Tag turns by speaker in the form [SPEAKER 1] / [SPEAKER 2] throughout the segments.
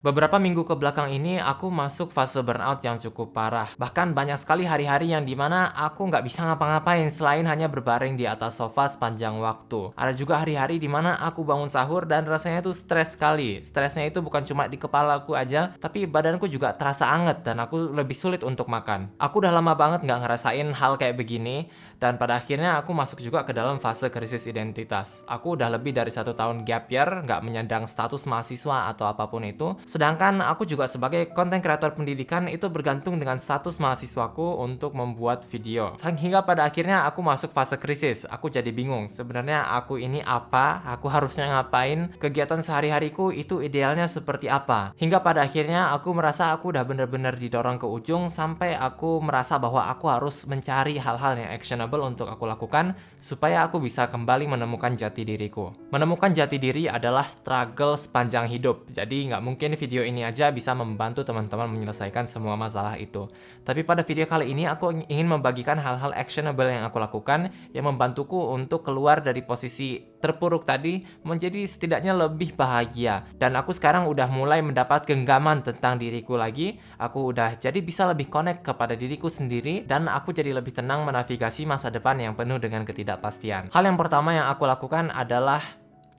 [SPEAKER 1] Beberapa minggu ke belakang ini aku masuk fase burnout yang cukup parah. Bahkan banyak sekali hari-hari yang dimana aku nggak bisa ngapa-ngapain selain hanya berbaring di atas sofa sepanjang waktu. Ada juga hari-hari dimana aku bangun sahur dan rasanya tuh stres sekali. Stresnya itu bukan cuma di kepalaku aja, tapi badanku juga terasa anget dan aku lebih sulit untuk makan. Aku udah lama banget nggak ngerasain hal kayak begini, dan pada akhirnya aku masuk juga ke dalam fase krisis identitas. Aku udah lebih dari 1 tahun gap year, nggak menyandang status mahasiswa atau apapun itu. Sedangkan aku juga sebagai konten kreator pendidikan itu bergantung dengan status mahasiswaku untuk membuat video. Hingga pada akhirnya aku masuk fase krisis. Aku jadi bingung, sebenarnya aku ini apa? Aku harusnya ngapain? Kegiatan sehari-hariku itu idealnya seperti apa? Hingga pada akhirnya aku merasa aku udah bener-bener didorong ke ujung sampai aku merasa bahwa aku harus mencari hal-hal yang actionable untuk aku lakukan supaya aku bisa kembali menemukan jati diriku. Menemukan jati diri adalah struggle sepanjang hidup. Jadi nggak mungkin video ini aja bisa membantu teman-teman menyelesaikan semua masalah itu. Tapi pada video kali ini aku ingin membagikan hal-hal actionable yang aku lakukan yang membantuku untuk keluar dari posisi terpuruk tadi menjadi setidaknya lebih bahagia. Dan aku sekarang udah mulai mendapat genggaman tentang diriku lagi. Aku udah jadi bisa lebih connect kepada diriku sendiri dan aku jadi lebih tenang menavigasi masa depan yang penuh dengan ketidakpastian. Hal yang pertama yang aku lakukan adalah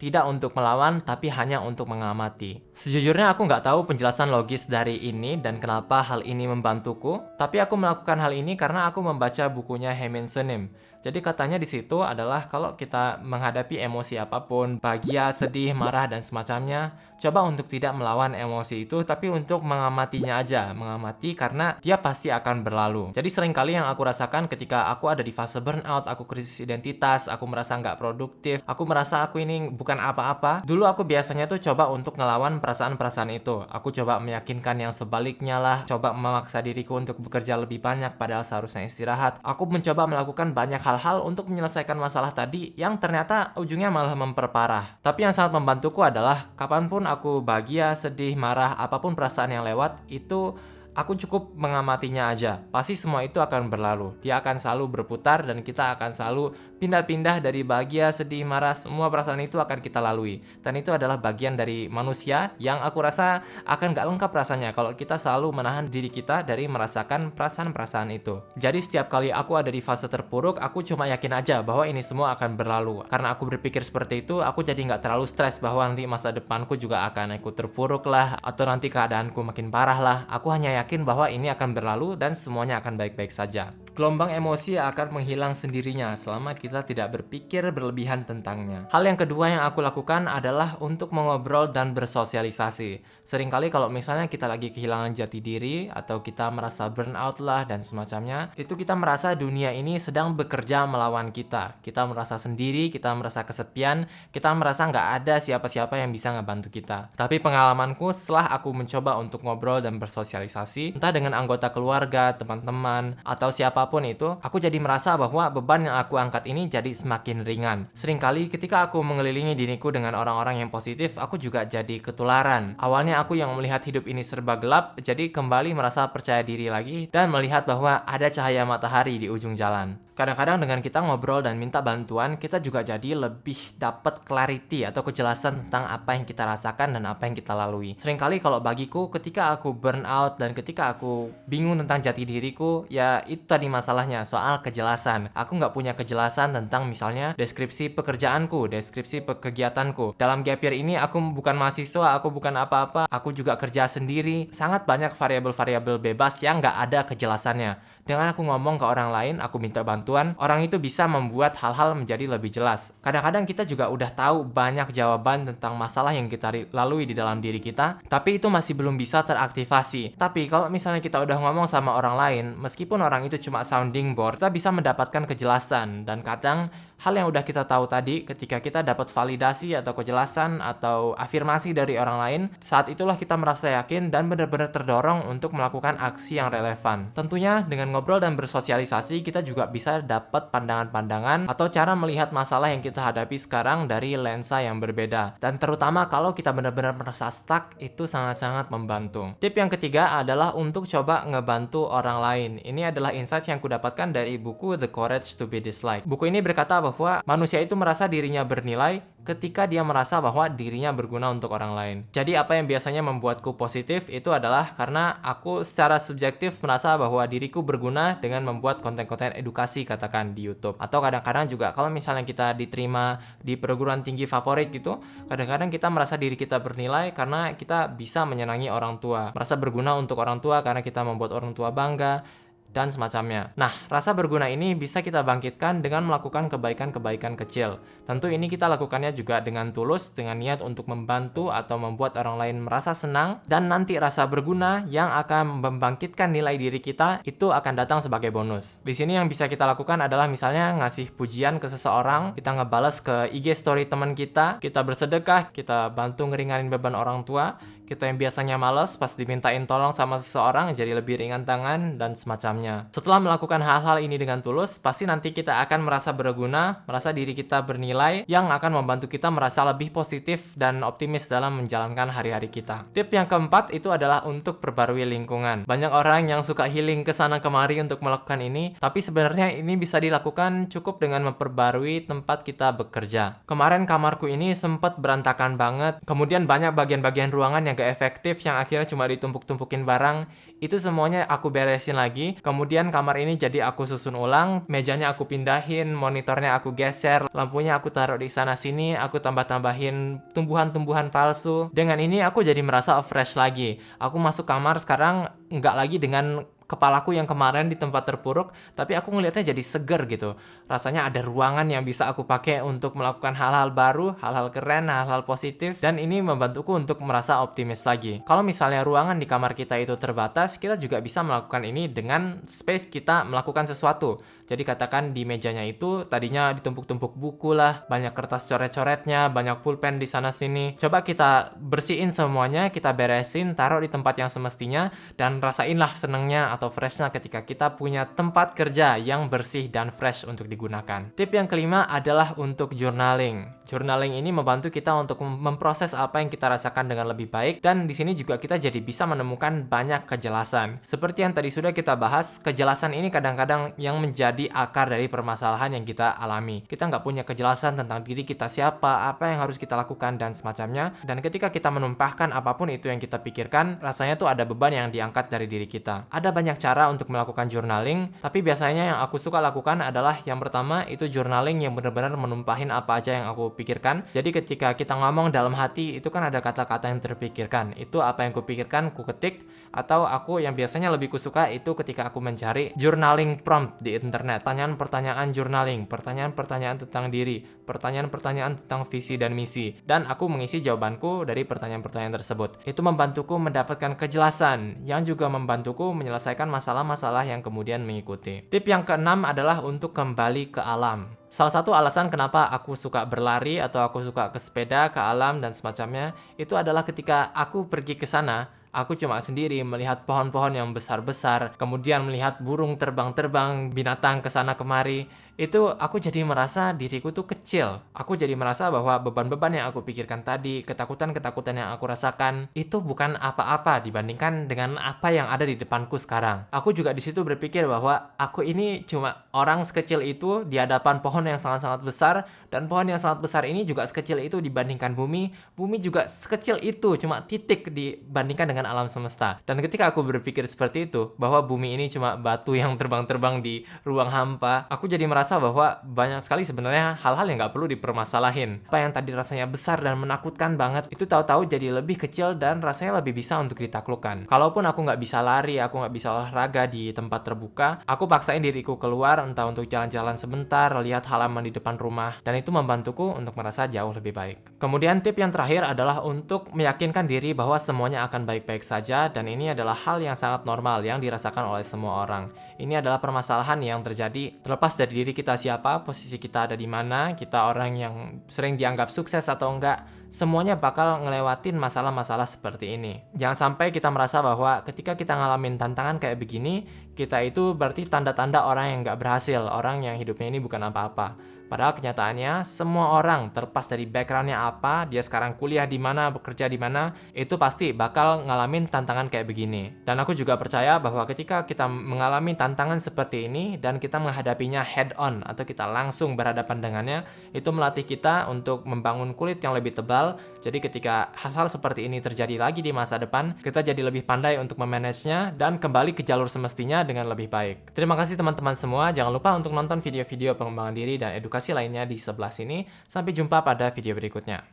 [SPEAKER 1] tidak untuk melawan, tapi hanya untuk mengamati. Sejujurnya aku nggak tahu penjelasan logis dari ini dan kenapa hal ini membantuku, tapi aku melakukan hal ini karena aku membaca bukunya Hemin Senim. Jadi katanya di situ adalah kalau kita menghadapi emosi apapun, bahagia, sedih, marah, dan semacamnya, coba untuk tidak melawan emosi itu, tapi untuk mengamatinya aja. Mengamati karena dia pasti akan berlalu. Jadi seringkali yang aku rasakan ketika aku ada di fase burnout, aku krisis identitas, aku merasa nggak produktif, aku merasa aku ini bukan apa-apa. Dulu aku biasanya tuh coba untuk ngelawan perasaan-perasaan itu. Aku coba meyakinkan yang sebaliknya lah, coba memaksa diriku untuk bekerja lebih banyak padahal seharusnya istirahat. Aku mencoba melakukan banyak hal-hal untuk menyelesaikan masalah tadi yang ternyata ujungnya malah memperparah. Tapi yang sangat membantuku adalah kapanpun aku bahagia, sedih, marah, apapun perasaan yang lewat, itu aku cukup mengamatinya aja. Pasti semua itu akan berlalu. Dia akan selalu berputar dan kita akan selalu pindah-pindah dari bahagia, sedih, marah, semua perasaan itu akan kita lalui. Dan itu adalah bagian dari manusia yang aku rasa akan gak lengkap rasanya kalau kita selalu menahan diri kita dari merasakan perasaan-perasaan itu. Jadi setiap kali aku ada di fase terpuruk, aku cuma yakin aja bahwa ini semua akan berlalu. Karena aku berpikir seperti itu, aku jadi gak terlalu stres bahwa nanti masa depanku juga akan ikut terpuruk lah, atau nanti keadaanku makin parah lah. Aku hanya yakin bahwa ini akan berlalu dan semuanya akan baik-baik saja. Gelombang emosi akan menghilang sendirinya selama kita tidak berpikir berlebihan tentangnya. Hal yang kedua yang aku lakukan adalah untuk mengobrol dan bersosialisasi. Seringkali kalau misalnya kita lagi kehilangan jati diri atau kita merasa burnout lah dan semacamnya, itu kita merasa dunia ini sedang bekerja melawan kita. Kita merasa sendiri, kita merasa kesepian, kita merasa nggak ada siapa-siapa yang bisa ngebantu kita. Tapi pengalamanku setelah aku mencoba untuk ngobrol dan bersosialisasi, entah dengan anggota keluarga, teman-teman, atau siapapun itu, aku jadi merasa bahwa beban yang aku angkat ini jadi semakin ringan. Seringkali ketika aku mengelilingi diriku dengan orang-orang yang positif, aku juga jadi ketularan. Awalnya aku yang melihat hidup ini serba gelap, jadi kembali merasa percaya diri lagi dan melihat bahwa ada cahaya matahari di ujung jalan. Kadang-kadang dengan kita ngobrol dan minta bantuan, kita juga jadi lebih dapat clarity atau kejelasan tentang apa yang kita rasakan dan apa yang kita lalui. Seringkali kalau bagiku, ketika aku burnout dan ketika aku bingung tentang jati diriku, ya itu tadi masalahnya, soal kejelasan. Aku nggak punya kejelasan tentang misalnya deskripsi pekerjaanku, deskripsi kegiatanku. Dalam gap year ini aku bukan mahasiswa, aku bukan apa-apa, aku juga kerja sendiri. Sangat banyak variabel-variabel bebas yang nggak ada kejelasannya. Dengan aku ngomong ke orang lain, aku minta bantuan, orang itu bisa membuat hal-hal menjadi lebih jelas. Kadang-kadang kita juga udah tahu banyak jawaban tentang masalah yang kita lalui di dalam diri kita, tapi itu masih belum bisa teraktivasi. Tapi kalau misalnya kita udah ngomong sama orang lain, meskipun orang itu cuma sounding board, kita bisa mendapatkan kejelasan. Dan kadang hal yang udah kita tahu tadi, ketika kita dapat validasi atau kejelasan atau afirmasi dari orang lain, saat itulah kita merasa yakin dan benar-benar terdorong untuk melakukan aksi yang relevan. Tentunya dengan ngobrol dan bersosialisasi, kita juga bisa dapat pandangan-pandangan atau cara melihat masalah yang kita hadapi sekarang dari lensa yang berbeda. Dan terutama kalau kita benar-benar merasa stuck, itu sangat-sangat membantu. Tip yang ketiga adalah untuk coba ngebantu orang lain. Ini adalah insights yang kudapatkan dari buku The Courage to be Disliked. Buku ini berkata bahwa manusia itu merasa dirinya bernilai ketika dia merasa bahwa dirinya berguna untuk orang lain. Jadi apa yang biasanya membuatku positif itu adalah karena aku secara subjektif merasa bahwa diriku berguna dengan membuat konten-konten edukasi katakan di YouTube. Atau kadang-kadang juga kalau misalnya kita diterima di perguruan tinggi favorit gitu, kadang-kadang kita merasa diri kita bernilai karena kita bisa menyenangi orang tua. Merasa berguna untuk orang tua karena kita membuat orang tua bangga dan semacamnya. Nah, rasa berguna ini bisa kita bangkitkan dengan melakukan kebaikan-kebaikan kecil. Tentu ini kita lakukannya juga dengan tulus, dengan niat untuk membantu atau membuat orang lain merasa senang, dan nanti rasa berguna yang akan membangkitkan nilai diri kita itu akan datang sebagai bonus. Di sini yang bisa kita lakukan adalah misalnya ngasih pujian ke seseorang, kita ngebales ke IG story teman kita bersedekah, kita bantu ngeringanin beban orang tua, kita yang biasanya malas pas dimintain tolong sama seseorang jadi lebih ringan tangan dan semacamnya. Setelah melakukan hal-hal ini dengan tulus, pasti nanti kita akan merasa berguna, merasa diri kita bernilai yang akan membantu kita merasa lebih positif dan optimis dalam menjalankan hari-hari kita. Tip yang keempat itu adalah untuk perbarui lingkungan. Banyak orang yang suka healing ke sana kemari untuk melakukan ini, tapi sebenarnya ini bisa dilakukan cukup dengan memperbarui tempat kita bekerja. Kemarin kamarku ini sempat berantakan banget, kemudian banyak bagian-bagian ruangan yang gak efektif yang akhirnya cuma ditumpuk-tumpukin barang. Itu semuanya aku beresin lagi. Kemudian kamar ini jadi aku susun ulang, mejanya aku pindahin, monitornya aku geser, lampunya aku taruh di sana sini, aku tambah-tambahin tumbuhan-tumbuhan palsu. Dengan ini aku jadi merasa fresh lagi. Aku masuk kamar sekarang nggak lagi dengan kepalaku yang kemarin di tempat terpuruk, tapi aku ngelihatnya jadi seger gitu. Rasanya ada ruangan yang bisa aku pakai untuk melakukan hal-hal baru, hal-hal keren, hal-hal positif, dan ini membantuku untuk merasa optimis lagi. Kalau misalnya ruangan di kamar kita itu terbatas, kita juga bisa melakukan ini dengan space kita melakukan sesuatu. Jadi katakan di mejanya itu tadinya ditumpuk-tumpuk buku lah, banyak kertas coret-coretnya, banyak pulpen di sana sini. Coba kita bersihin semuanya, kita beresin, taruh di tempat yang semestinya, dan rasainlah senengnya atau freshnya ketika kita punya tempat kerja yang bersih dan fresh untuk digunakan. Tip yang kelima adalah untuk journaling. Journaling ini membantu kita untuk memproses apa yang kita rasakan dengan lebih baik, dan di sini juga kita jadi bisa menemukan banyak kejelasan. Seperti yang tadi sudah kita bahas, kejelasan ini kadang-kadang yang menjadi akar dari permasalahan yang kita alami. Kita nggak punya kejelasan tentang diri kita siapa, apa yang harus kita lakukan, dan semacamnya. Dan ketika kita menumpahkan apapun itu yang kita pikirkan, rasanya tuh ada beban yang diangkat dari diri kita. Ada banyak cara untuk melakukan journaling, tapi biasanya yang aku suka lakukan adalah yang pertama itu journaling yang benar-benar menumpahin apa aja yang aku pikirkan. Jadi ketika kita ngomong dalam hati, itu kan ada kata-kata yang terpikirkan. Itu apa yang kupikirkan, ku ketik, atau aku yang biasanya lebih kusuka itu ketika aku mencari journaling prompt di internet. Pertanyaan-pertanyaan journaling, pertanyaan-pertanyaan tentang diri, pertanyaan-pertanyaan tentang visi dan misi, dan aku mengisi jawabanku dari pertanyaan-pertanyaan tersebut. Itu membantuku mendapatkan kejelasan, yang juga membantuku menyelesaikan masalah-masalah yang kemudian mengikuti. Tip yang keenam adalah untuk kembali ke alam. Salah satu alasan kenapa aku suka berlari atau aku suka ke sepeda, ke alam, dan semacamnya, itu adalah ketika aku pergi ke sana, aku cuma sendiri melihat pohon-pohon yang besar-besar, kemudian melihat burung terbang-terbang, binatang kesana kemari. Itu aku jadi merasa diriku tuh kecil. Aku jadi merasa bahwa beban-beban yang aku pikirkan tadi, ketakutan-ketakutan yang aku rasakan, itu bukan apa-apa dibandingkan dengan apa yang ada di depanku sekarang. Aku juga di situ berpikir bahwa aku ini cuma orang sekecil itu di hadapan pohon yang sangat-sangat besar, dan pohon yang sangat besar ini juga sekecil itu dibandingkan bumi. Bumi juga sekecil itu, cuma titik dibandingkan dengan alam semesta. Dan ketika aku berpikir seperti itu, bahwa bumi ini cuma batu yang terbang-terbang di ruang hampa, aku jadi merasa bahwa banyak sekali sebenarnya hal-hal yang nggak perlu dipermasalahin. Apa yang tadi rasanya besar dan menakutkan banget, itu tahu-tahu jadi lebih kecil dan rasanya lebih bisa untuk ditaklukkan. Kalaupun aku nggak bisa lari, aku nggak bisa olahraga di tempat terbuka, aku paksain diriku keluar, entah untuk jalan-jalan sebentar, lihat halaman di depan rumah, dan itu membantuku untuk merasa jauh lebih baik. Kemudian tip yang terakhir adalah untuk meyakinkan diri bahwa semuanya akan baik-baik saja, dan ini adalah hal yang sangat normal yang dirasakan oleh semua orang. Ini adalah permasalahan yang terjadi terlepas dari diri kita siapa, posisi kita ada di mana, kita orang yang sering dianggap sukses atau enggak, semuanya bakal ngelewatin masalah-masalah seperti ini. Jangan sampai kita merasa bahwa ketika kita ngalamin tantangan kayak begini, kita itu berarti tanda-tanda orang yang nggak berhasil, orang yang hidupnya ini bukan apa-apa. Padahal kenyataannya, semua orang terlepas dari backgroundnya apa, dia sekarang kuliah di mana, bekerja di mana, itu pasti bakal ngalamin tantangan kayak begini. Dan aku juga percaya bahwa ketika kita mengalami tantangan seperti ini, dan kita menghadapinya head on, atau kita langsung berhadapan dengannya, itu melatih kita untuk membangun kulit yang lebih tebal. Jadi ketika hal-hal seperti ini terjadi lagi di masa depan, kita jadi lebih pandai untuk memanagenya, dan kembali ke jalur semestinya dengan lebih baik. Terima kasih teman-teman semua, jangan lupa untuk nonton video-video pengembangan diri dan edukasi lainnya di sebelah sini. Sampai jumpa pada video berikutnya.